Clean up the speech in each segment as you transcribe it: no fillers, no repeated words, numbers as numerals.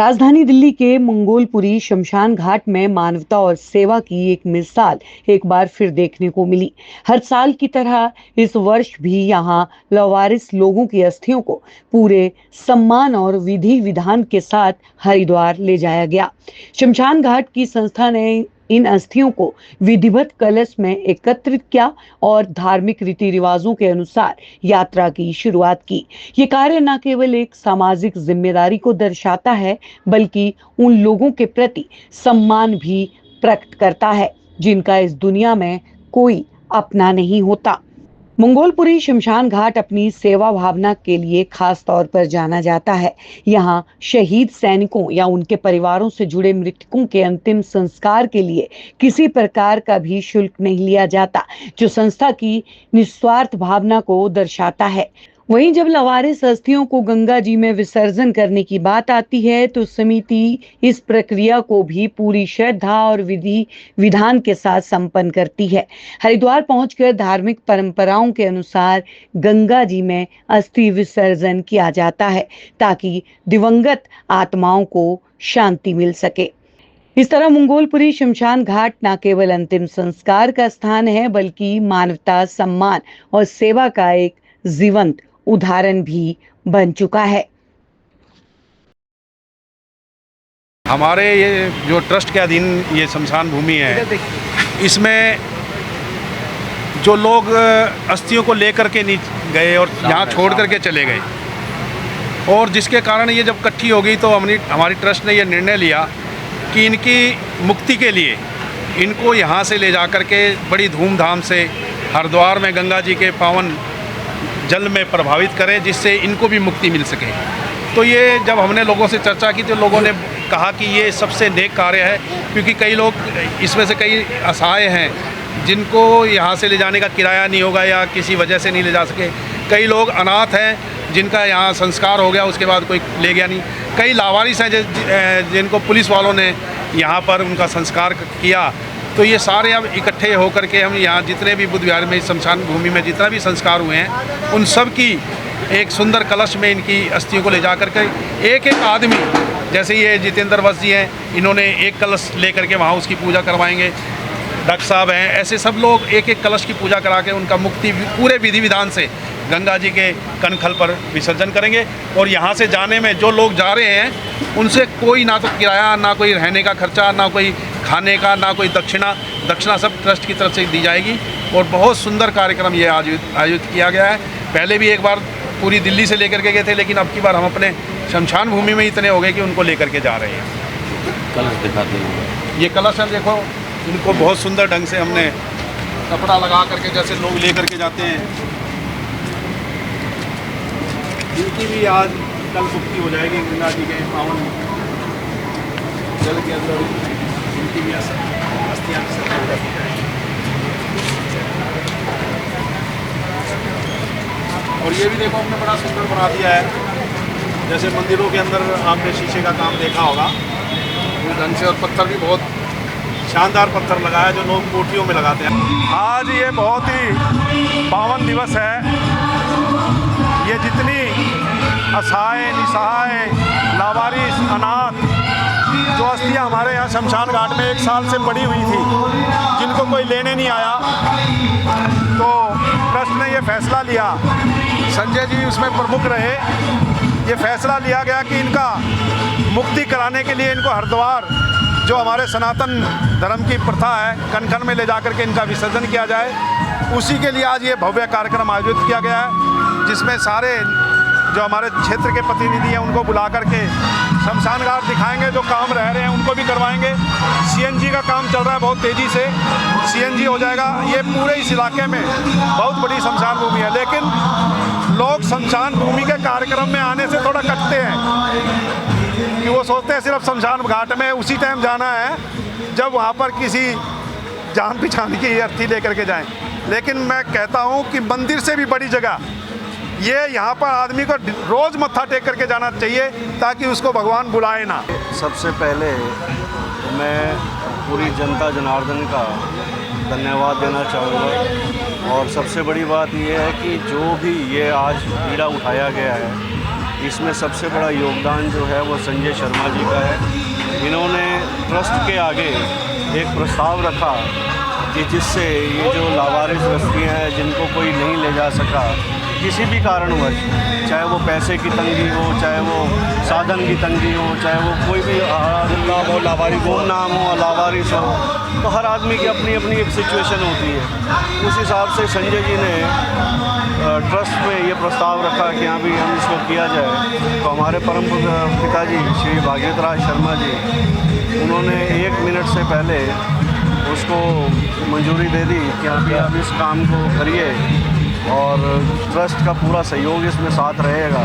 राजधानी दिल्ली के मंगोलपुरी शमशान घाट में मानवता और सेवा की एक मिसाल एक बार फिर देखने को मिली। हर साल की तरह इस वर्ष भी यहां लावारिस लोगों की अस्थियों को पूरे सम्मान और विधि विधान के साथ हरिद्वार ले जाया गया। शमशान घाट की संस्था ने इन अस्थियों को विधिवत कलश में एकत्रित किया और धार्मिक रीति रिवाजों के अनुसार यात्रा की शुरुआत की। ये कार्य न केवल एक सामाजिक जिम्मेदारी को दर्शाता है, बल्कि उन लोगों के प्रति सम्मान भी प्रकट करता है जिनका इस दुनिया में कोई अपना नहीं होता। मंगोलपुरी शमशान घाट अपनी सेवा भावना के लिए खास तौर पर जाना जाता है। यहाँ शहीद सैनिकों या उनके परिवारों से जुड़े मृतकों के अंतिम संस्कार के लिए किसी प्रकार का भी शुल्क नहीं लिया जाता, जो संस्था की निस्वार्थ भावना को दर्शाता है। वहीं जब लावारिस अस्थियों को गंगा जी में विसर्जन करने की बात आती है, तो समिति इस प्रक्रिया को भी पूरी श्रद्धा और विधि विधान के साथ संपन्न करती है। हरिद्वार पहुंचकर धार्मिक परंपराओं के अनुसार गंगा जी में अस्थि विसर्जन किया जाता है, ताकि दिवंगत आत्माओं को शांति मिल सके। इस तरह मंगोलपुरी शमशान घाट न केवल अंतिम संस्कार का स्थान है, बल्कि मानवता, सम्मान और सेवा का एक जीवंत उदाहरण भी बन चुका है। हमारे ये जो ट्रस्ट के अधीन ये शमशान भूमि है, इसमें जो लोग अस्थियों को लेकर के नहीं गए और यहाँ छोड़ करके चले गए, और जिसके कारण ये जब इकट्ठी हो गई, तो हमारी ट्रस्ट ने ये निर्णय लिया कि इनकी मुक्ति के लिए इनको यहाँ से ले जा कर के बड़ी धूमधाम से हरिद्वार में गंगा जी के पावन जल में प्रभावित करें, जिससे इनको भी मुक्ति मिल सके। तो ये जब हमने लोगों से चर्चा की, तो लोगों ने कहा कि ये सबसे नेक कार्य है, क्योंकि कई लोग इसमें से कई असहाय हैं जिनको यहाँ से ले जाने का किराया नहीं होगा या किसी वजह से नहीं ले जा सके। कई लोग अनाथ हैं जिनका यहाँ संस्कार हो गया, उसके बाद कोई ले गया नहीं। कई लावारिस हैं जिनको पुलिस वालों ने यहाँ पर उनका संस्कार किया। तो ये सारे अब इकट्ठे होकर के हम यहाँ जितने भी बुद्ध विहार में, शमशान भूमि में जितना भी संस्कार हुए हैं, उन सब की एक सुंदर कलश में इनकी अस्थियों को ले जा कर के एक एक आदमी, जैसे ये जितेंद्र वत्स जी हैं, इन्होंने एक कलश ले करके वहाँ उसकी पूजा करवाएंगे। डॉक्टर साहब हैं, ऐसे सब लोग एक एक कलश की पूजा करा के उनका मुक्ति पूरे विधि विधान से गंगा जी के कनखल पर विसर्जन करेंगे। और यहाँ से जाने में जो लोग जा रहे हैं, उनसे कोई ना तो किराया, ना कोई रहने का खर्चा, ना कोई खाने का, ना कोई दक्षिणा सब ट्रस्ट की तरफ से दी जाएगी। और बहुत सुंदर कार्यक्रम ये आयोजित किया गया है। पहले भी एक बार पूरी दिल्ली से लेकर के गए थे, लेकिन अब की बार हम अपने शमशान भूमि में इतने हो गए कि उनको लेकर के जा रहे हैं। कलश दिखाते हैं, ये कलश है, देखो इनको बहुत सुंदर ढंग से हमने कपड़ा लगा करके जैसे लोग ले करके जाते हैं, इनकी भी आज कल मुक्ति हो जाएगी गंगा जी के पावन जल के अंदर। इनकी भी अस्थियां और ये भी देखो हमने बड़ा सुंदर बना दिया है, जैसे मंदिरों के अंदर आपने शीशे का काम देखा होगा उस ढंग से। और पत्थर भी बहुत शानदार पत्थर लगाया जो लोग कोठियों में लगाते हैं। आज ये बहुत ही पावन दिवस है। ये जितनी असहाय, निसहाय, लावारिस, अनाथ जो अस्थियाँ हमारे यहाँ शमशान घाट में 1 साल से पड़ी हुई थी, जिनको कोई लेने नहीं आया, तो ट्रस्ट ने ये फैसला लिया, संजय जी उसमें प्रमुख रहे, ये फैसला लिया गया कि इनका मुक्ति कराने के लिए इनको हरिद्वार, जो हमारे सनातन धर्म की प्रथा है, कनखल में ले जाकर के इनका विसर्जन किया जाए। उसी के लिए आज ये भव्य कार्यक्रम आयोजित किया गया है, जिसमें सारे जो हमारे क्षेत्र के प्रतिनिधि हैं उनको बुला करके शमशान घाट दिखाएंगे, जो काम रह रहे हैं उनको भी करवाएंगे। सीएनजी का काम चल रहा है बहुत तेज़ी से, सीएनजी हो जाएगा। ये पूरे इस इलाके में बहुत बड़ी शमशान भूमि है, लेकिन लोग शमशान भूमि के कार्यक्रम में आने से थोड़ा कटते हैं कि वो सोचते हैं सिर्फ शमशान घाट में उसी टाइम जाना है जब वहाँ पर किसी जान पहचान की अर्थी लेकर के जाएं। लेकिन मैं कहता हूँ कि मंदिर से भी बड़ी जगह ये, यहाँ पर आदमी को रोज़ मत्था टेक करके जाना चाहिए ताकि उसको भगवान बुलाए ना। सबसे पहले मैं पूरी जनता जनार्दन का धन्यवाद देना चाहूँगा। और सबसे बड़ी बात यह है कि जो भी ये आज पीड़ा उठाया गया है, इसमें सबसे बड़ा योगदान जो है वो संजय शर्मा जी का है। इन्होंने ट्रस्ट के आगे एक प्रस्ताव रखा कि जिससे ये जो लावारिस बस्तियाँ हैं जिनको कोई नहीं ले जा सका किसी भी कारणवश, चाहे वो पैसे की तंगी हो, चाहे वो साधन की तंगी हो, चाहे वो कोई भी नाम हो, गुमनाम हो, लावारिस हो, तो हर आदमी की अपनी अपनी एक सिचुएशन होती है। उस हिसाब से संजय जी ने ट्रस्ट में ये प्रस्ताव रखा कि हाँ भी हम इसको किया जाए। तो हमारे परम पिताजी श्री भागीरथ राज शर्मा जी, उन्होंने 1 मिनट से पहले उसको मंजूरी दे दी कि हाँ भी आप इस काम को करिए और ट्रस्ट का पूरा सहयोग इसमें साथ रहेगा।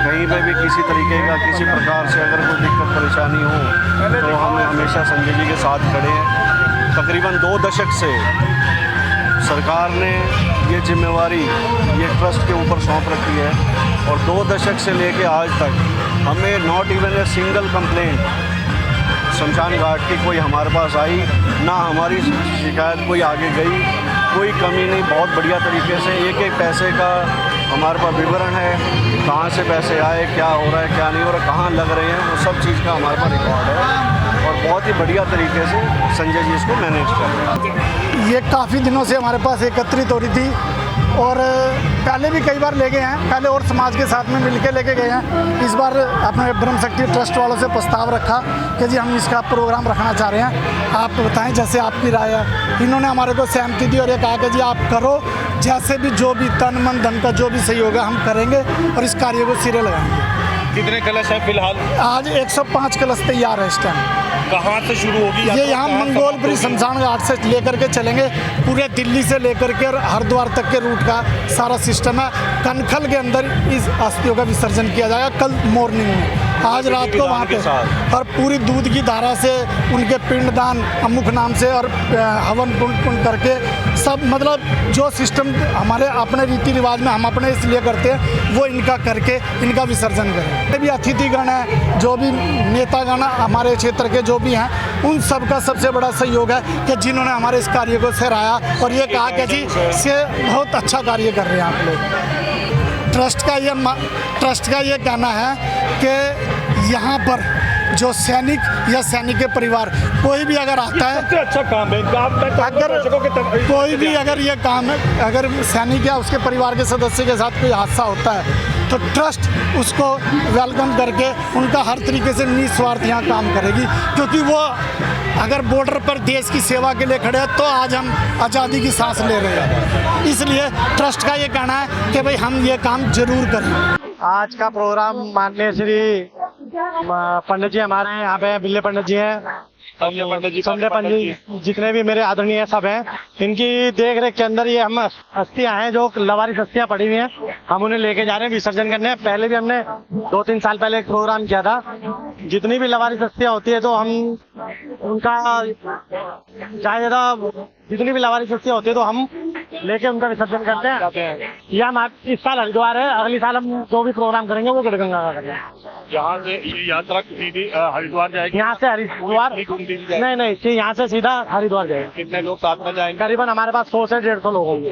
कहीं पे भी किसी तरीके का किसी प्रकार से अगर कोई दिक्कत परेशानी हो तो हम हमेशा संजय जी के साथ खड़े हैं। तकरीबन 2 दशक से सरकार ने ये जिम्मेवारी ये ट्रस्ट के ऊपर सौंप रखी है और 2 दशक से लेके आज तक हमें not even a single complaint शमशान घाट की कोई हमारे पास आई, ना हमारी शिकायत कोई आगे गई, कोई कमी नहीं। बहुत बढ़िया तरीके से एक एक पैसे का हमारे पास विवरण है, कहाँ से पैसे आए, क्या हो रहा है, क्या नहीं हो रहा, कहाँ लग रहे हैं, वो सब चीज़ का हमारे पास रिकॉर्ड है और बहुत ही बढ़िया तरीके से संजय जी इसको मैनेज कर रहे हैं। ये काफ़ी दिनों से हमारे पास एकत्रित हो रही थी और पहले भी कई बार ले गए हैं, पहले और समाज के साथ में मिलके लेके गए हैं। इस बार अपने ब्रह्म शक्ति ट्रस्ट वालों से प्रस्ताव रखा कि जी हम इसका प्रोग्राम रखना चाह रहे हैं, आप बताएं जैसे आपकी राय है। इन्होंने हमारे को सहमति दी और ये कहा कि जी आप करो, जैसे भी जो भी तन मन धन का जो भी सहयोग है हम करेंगे और इस कार्य को सिरे लगाएंगे। कितने कलश हैं फिलहाल? आज 105 कलश तैयार है इस टाइम। कहाँ से शुरू होगी ये यहाँ मंगोलपुरी शमशान घाट से लेकर के चलेंगे, पूरे दिल्ली से लेकर के और हरिद्वार तक के रूट का सारा सिस्टम है। कनखल के अंदर इस अस्थियों का विसर्जन किया जाएगा कल मॉर्निंग में, आज रात को वहाँ पे, और पूरी दूध की धारा से उनके पिंडदान अमुख नाम से और हवन कुंड करके सब, मतलब जो सिस्टम हमारे अपने रीति रिवाज में हम अपने इसलिए करते हैं वो इनका करके इनका विसर्जन करें। ये भी अतिथिगण है, जो भी नेतागण हमारे क्षेत्र के जो भी हैं, उन सब का सबसे बड़ा सहयोग है कि जिन्होंने हमारे इस कार्य को सराहा और ये कहा कि जी से बहुत अच्छा कार्य कर रहे हैं आप लोग। ट्रस्ट का ये कहना है कि यहाँ पर जो सैनिक या सैनिक के परिवार कोई भी अगर आता है, सबसे अच्छा काम है अगर कोई भी अगर ये काम है, अगर सैनिक या उसके परिवार के सदस्य के साथ कोई हादसा होता है तो ट्रस्ट उसको वेलकम करके उनका हर तरीके से निस्वार्थ यहाँ काम करेगी, क्योंकि वो अगर बॉर्डर पर देश की सेवा के लिए खड़े हैं तो आज हम आज़ादी की सांस ले रहे हैं। इसलिए ट्रस्ट का ये कहना है कि भाई हम ये काम जरूर करें। आज का प्रोग्राम माननीय श्री पंडित जी हमारे यहाँ पे बिल्ले पंडित जी हैं, संजय पंडित जी, जितने भी मेरे आदरणीय सब हैं, इनकी देख रेख के अंदर ये हम अस्थियां हैं जो लवारिस अस्थियां पड़ी हुई हैं, हम उन्हें लेके जा रहे हैं विसर्जन करने। पहले भी हमने 2-3 साल पहले एक प्रोग्राम किया था। जितनी भी लवारिस अस्थियां होती है तो हम उनका जितनी भी लवारिस अस्थियां होती है तो हम लेके उनका विसर्जन करते हैं। यह हम इस साल हरिद्वार है, अगली साल हम जो भी प्रोग्राम करेंगे वो गढ़गंगा का करेंगे। यहाँ से ये यात्रा सीधी हरिद्वार जाएगी? यहाँ से हरिद्वार नहीं, यहाँ से सीधा हरिद्वार जाएगी। कितने लोग साथ में जाएंगे? करीबन हमारे पास 100 से 150 लोग होंगे।